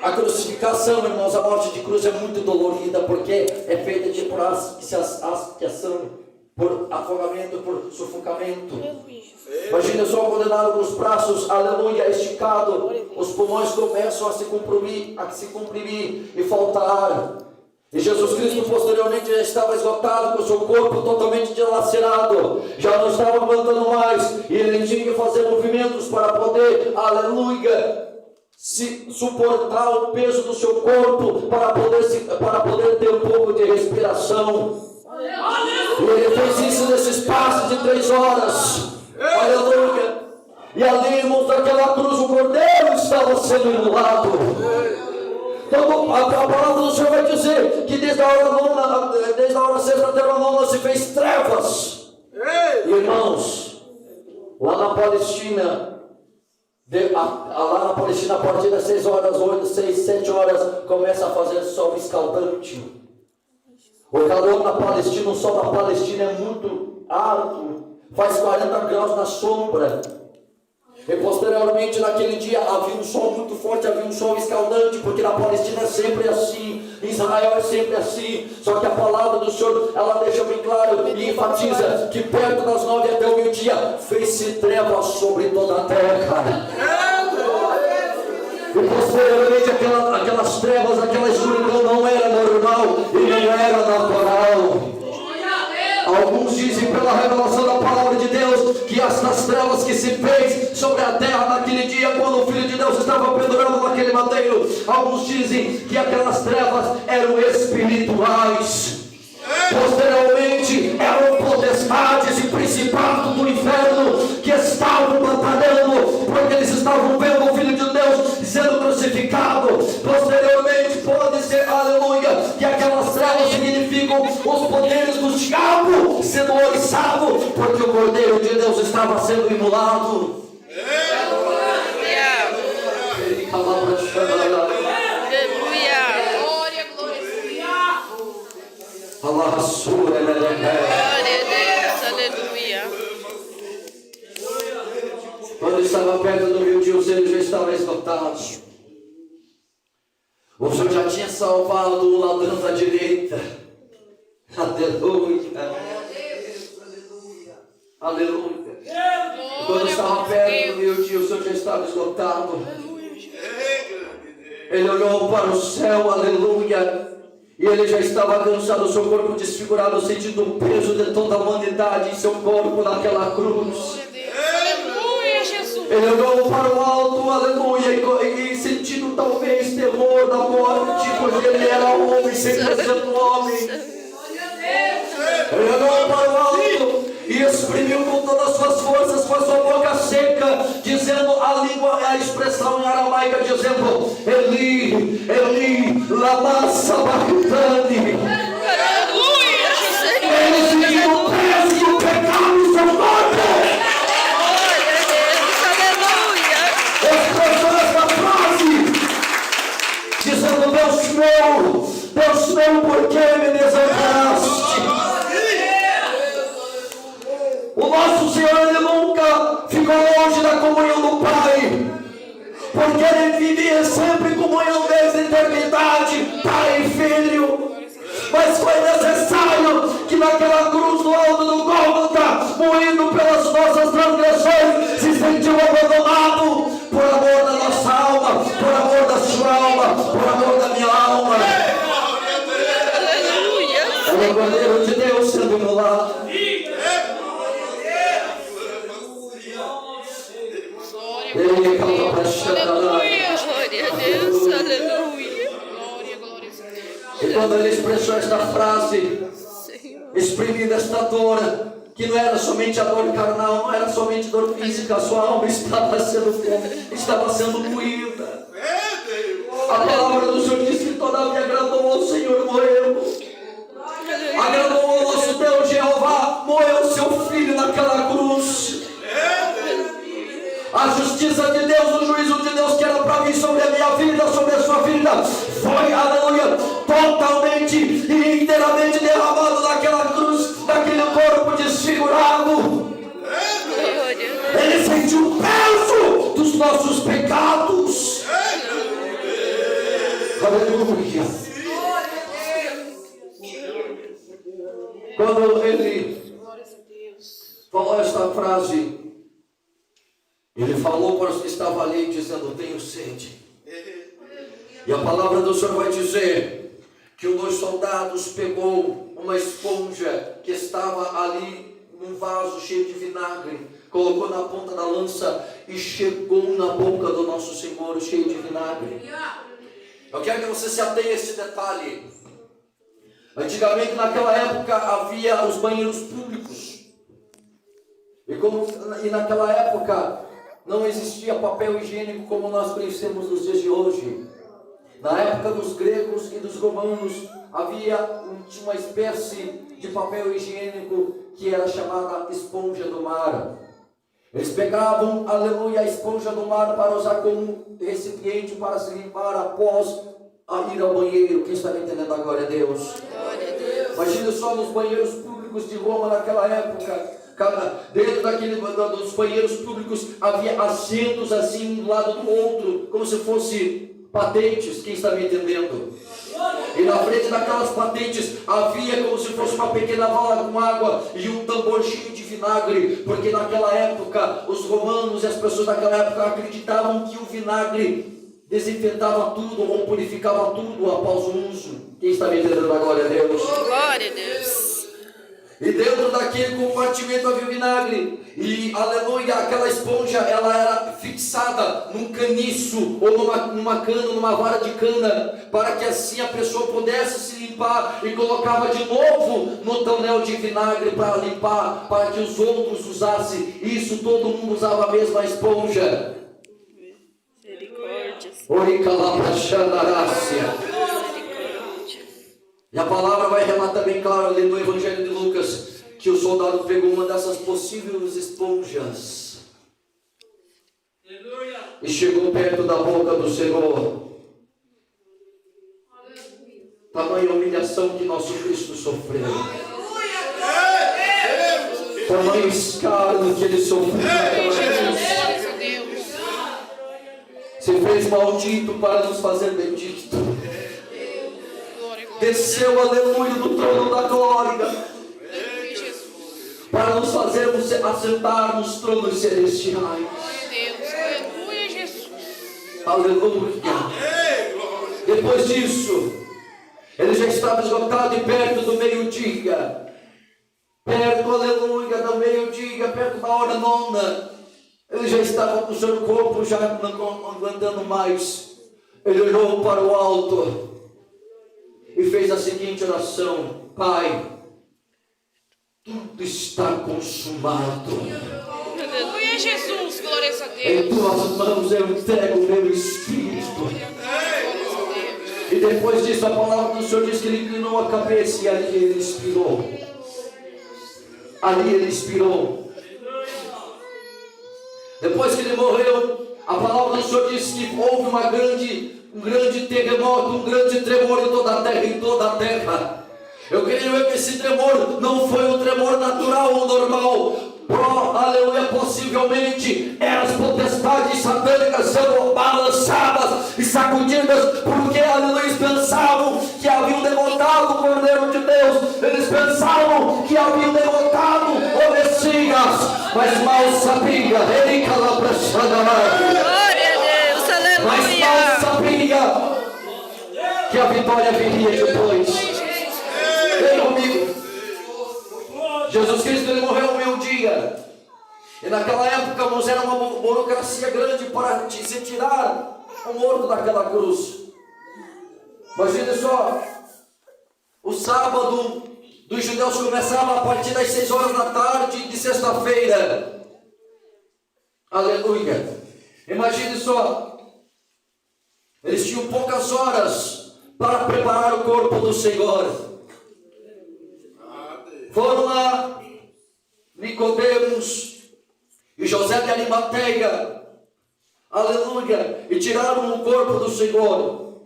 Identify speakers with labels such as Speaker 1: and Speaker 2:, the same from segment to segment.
Speaker 1: A crucificação, irmãos, a morte de cruz é muito dolorida, porque é feita de por asfixiação, por afogamento, por sufocamento. Imagina só condenado nos braços, aleluia, esticado, os pulmões começam a se comprimir e falta ar. E Jesus Cristo posteriormente já estava esgotado, com o seu corpo totalmente dilacerado, já não estava aguentando mais, e ele tinha que fazer movimentos para poder, aleluia, se suportar o peso do seu corpo, para poder ter um pouco de respiração. E ele fez isso nesse espaço de 3 horas, aleluia. E ali, irmãos, naquela cruz, o cordeiro estava sendo imolado. Então a palavra do Senhor vai dizer que desde a hora sexta até a nona se fez trevas. Irmãos, lá na Palestina, a partir das 6 horas, 8, 6, 7 horas, começa a fazer sol escaldante. O calor na Palestina, o sol na Palestina é muito alto, faz 40 graus na sombra. E posteriormente naquele dia havia um sol muito forte, havia um sol escaldante, porque na Palestina é sempre assim, em Israel é sempre assim. Só que a palavra do Senhor, ela deixa bem claro e enfatiza que perto das 9 até o meio-dia fez-se trevas sobre toda a terra. E posteriormente aquelas trevas, aquela escuridão não era normal e não era natural. Alguns dizem pela revelação da palavra de Deus que estas trevas que se fez sobre a terra naquele dia, quando o Filho de Deus estava pendurado naquele madeiro, alguns dizem que aquelas trevas eram espirituais. Posteriormente eram potestades e principados do inferno que estavam batalhando, porque eles estavam vendo o Filho de Deus sendo crucificado. Posteriormente pode ser, aleluia, que aquelas trevas significam os poderes do diabo sendo oriçado, porque o Cordeiro de Deus estava sendo imolado.
Speaker 2: Aleluia.
Speaker 1: Quando estava perto do meio-dia, o Senhor já estava esgotado. O Senhor já tinha salvado o ladrão da direita. Aleluia. Aleluia. Quando estava perto do meio-dia, o Senhor já estava esgotado. Ele olhou para o céu, aleluia. E ele já estava cansado, o seu corpo desfigurado, sentindo o peso de toda a humanidade em seu corpo naquela cruz.
Speaker 2: Aleluia, Jesus.
Speaker 1: Ele olhou para o alto, aleluia, e sentindo talvez temor da morte, porque ele era homem, 100% homem. Ele olhou para o alto e exprimiu com todas as suas forças, com a sua boca seca, dizendo a língua, a expressão em aramaica, dizendo: Eli, Eli, lama sabachthani.
Speaker 2: Aleluia,
Speaker 1: Ele sentiu o peso do pecado em seu corpo.
Speaker 2: glória a Deus, aleluia.
Speaker 1: Expressou essa frase, dizendo: Deus meu, por que me desamparaste? O nosso Senhor, ele nunca ficou longe da comunhão do Pai, porque ele vivia sempre em comunhão desde a eternidade, Pai e Filho. Mas foi necessário que naquela cruz do alto do Gólgota, moído pelas nossas transgressões, se sentiu abandonado por amor da nossa alma, por amor da sua alma, por amor da minha alma.
Speaker 2: Aleluia.
Speaker 1: É o Cordeiro de Deus sendo imolado.
Speaker 2: Aleluia, glória a Deus, aleluia.
Speaker 1: E quando ele expressou esta frase, exprimindo esta dor, que não era somente a dor carnal, não era somente dor física, a sua alma estava sendo moída. A palavra do Senhor diz que todavia agradou ao Senhor, morreu. Agradou ao nosso Deus Jeová, morreu seu filho naquela cruz. A justiça de Deus, o juízo de Deus que era para vir sobre a minha vida, sobre a sua vida, foi, aleluia, totalmente e inteiramente derramado naquela cruz, naquele corpo desfigurado. Ele sentiu o peso dos nossos pecados. falou esta frase. Ele falou para os que estavam ali, dizendo: tenho sede. E a palavra do Senhor vai dizer que um dos soldados pegou uma esponja que estava ali num vaso cheio de vinagre, colocou na ponta da lança e chegou na boca do nosso Senhor cheio de vinagre. Eu quero que você se atenha a esse detalhe. Antigamente, naquela época, havia os banheiros públicos. E naquela época não existia papel higiênico como nós conhecemos nos dias de hoje. Na época dos gregos e dos romanos, havia uma espécie de papel higiênico que era chamada esponja do mar. Eles pegavam, aleluia, a esponja do mar para usar como recipiente para se limpar após ir ao banheiro. Quem está me entendendo agora é Deus. Imagina só nos banheiros públicos de Roma naquela época. Dentro dos banheiros públicos havia assentos assim um do lado do outro, como se fosse patentes. Quem está me entendendo? E na frente daquelas patentes havia como se fosse uma pequena vala com água e um tambor cheio de vinagre, porque naquela época os romanos e as pessoas daquela época acreditavam que o vinagre desinfetava tudo ou purificava tudo após o uso. Quem está me entendendo agora, Deus?
Speaker 2: Glória a Deus.
Speaker 1: E dentro daquele compartimento havia vinagre. E, aleluia, aquela esponja, ela era fixada num caniço, ou numa cana, numa vara de cana, para que assim a pessoa pudesse se limpar, e colocava de novo no tonel de vinagre para limpar, para que os outros usassem. Isso, todo mundo usava a mesma esponja. E a palavra vai relatar bem claro ali no Evangelho de Lucas que o soldado pegou uma dessas possíveis esponjas e chegou perto da boca do Senhor. Tamanha humilhação que nosso Cristo sofreu, tamanho escárnio que ele sofreu. Se fez maldito para nos fazer bendito. Desceu, aleluia, do trono da glória para nos fazermos assentar nos tronos celestiais.
Speaker 2: Aleluia, Jesus.
Speaker 1: Aleluia. Depois disso, ele já estava esgotado e perto do meio-dia. Perto, aleluia, do meio-dia, perto da hora nona. Ele já estava com o seu corpo já não aguentando mais. Ele olhou para o alto e fez a seguinte oração: Pai, tudo está consumado.
Speaker 2: Aleluia, Jesus, glória a Deus.
Speaker 1: Em tuas mãos eu entrego o meu espírito. E depois disso a palavra do Senhor diz que ele inclinou a cabeça e ali ele expirou. Ali ele expirou. Depois que ele morreu, a palavra do Senhor diz que houve um grande terremoto, um grande tremor em toda a terra. Eu creio que esse tremor não foi um tremor natural ou normal. Aleluia, possivelmente eram as potestades satânicas sendo balançadas e sacudidas, porque aleluia, eles pensavam que haviam derrotado o Cordeiro de Deus, eles pensavam que haviam derrotado o Messias, mas mal sabia,
Speaker 2: Glória a Deus, aleluia.
Speaker 1: mas mal sabia que a vitória viria depois. Vem comigo. Jesus Cristo, ele morreu ao meio-dia. E naquela época, irmãos, era uma burocracia grande para se tirar o morto daquela cruz. Imagine só, o sábado dos judeus começava a partir das 6 horas da tarde de sexta-feira. Aleluia. Imagine só, eles tinham poucas horas para preparar o corpo do Senhor. Foram lá Nicodemos e José de Arimateia, aleluia, e tiraram o corpo do Senhor.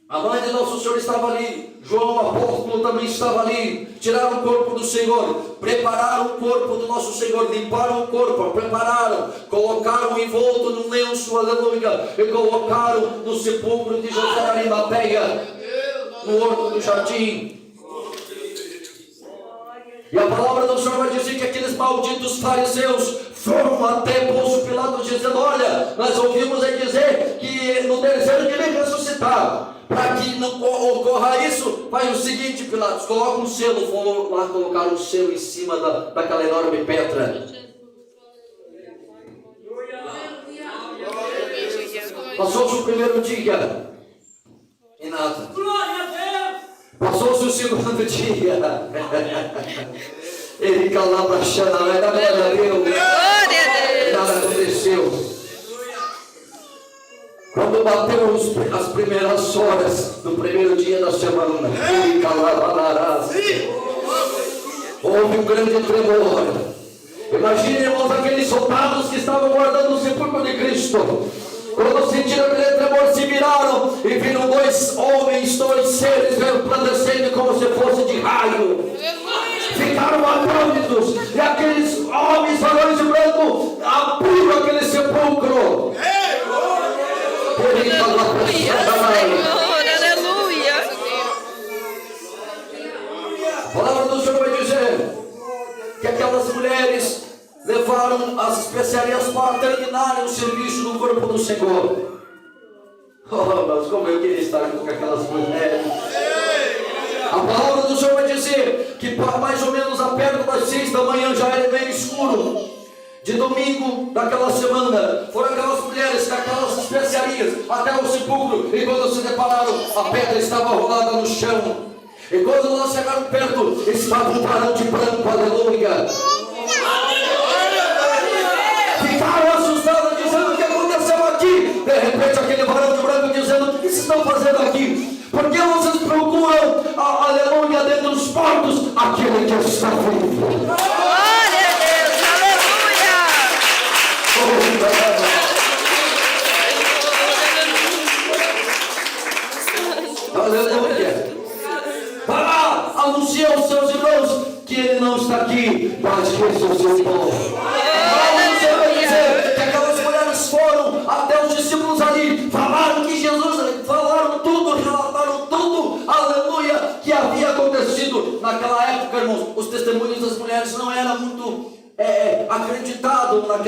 Speaker 1: A mãe de nosso Senhor estava ali, João apóstolo também estava ali. Tiraram o corpo do Senhor, prepararam o corpo do nosso Senhor, limparam o corpo, prepararam, colocaram envolto num lenço, aleluia, e colocaram no sepulcro de José de Arimateia, no horto do jardim. E a palavra do Senhor vai dizer que aqueles malditos fariseus foram até Pôncio Pilatos dizendo: olha, nós ouvimos aí dizer que no terceiro dia ele ressuscitar. Para que não ocorra isso, faz o seguinte, Pilatos, coloca um selo. Foram lá colocar um selo em cima daquela enorme pedra. Passou-se o primeiro dia e nada. Passou-se o segundo dia. Ele calava a chana, glória a Deus. Nada aconteceu. Quando bateu as primeiras horas do primeiro dia da semana, ele calava, houve um grande tremor. Imagine, irmãos, aqueles soldados que estavam guardando o sepulcro de Cristo. Quando sentiram aquele tremor, se viraram e viram dois homens, dois seres resplandecendo como se fosse de raio. Ficaram atônitos. E aqueles homens, varões de branco, abriram aquele sepulcro.
Speaker 2: Aleluia.
Speaker 1: A palavra do Senhor vai dizer que aquelas mulheres levaram as especiarias para terminarem o serviço no corpo do Senhor. Oh, mas como eu queria estar com aquelas mulheres. A palavra do Senhor vai dizer que mais ou menos a perto das 6 da manhã, já era bem escuro, de domingo daquela semana, foram aquelas mulheres com aquelas especiarias até o sepulcro, e quando se depararam, a pedra estava rolada no chão. E quando elas chegaram perto, estava um varão de branco, aleluia. Ficaram assustados, dizendo: o que aconteceu aqui? De repente aquele varão de branco dizendo: o que vocês estão fazendo aqui? Por que vocês procuram, aleluia, dentro dos portos, aquele que está vivo?
Speaker 2: Glória a Deus, aleluia.
Speaker 1: Aleluia. Vai lá, anuncia aos seus irmãos que ele não está aqui, mas ressuscitou. Que aquelas mulheres foram até os discípulos ali, falaram que Jesus, falaram tudo, relataram tudo, aleluia, que havia acontecido naquela época, irmãos. Os testemunhos das mulheres não eram muito acreditados naquela época.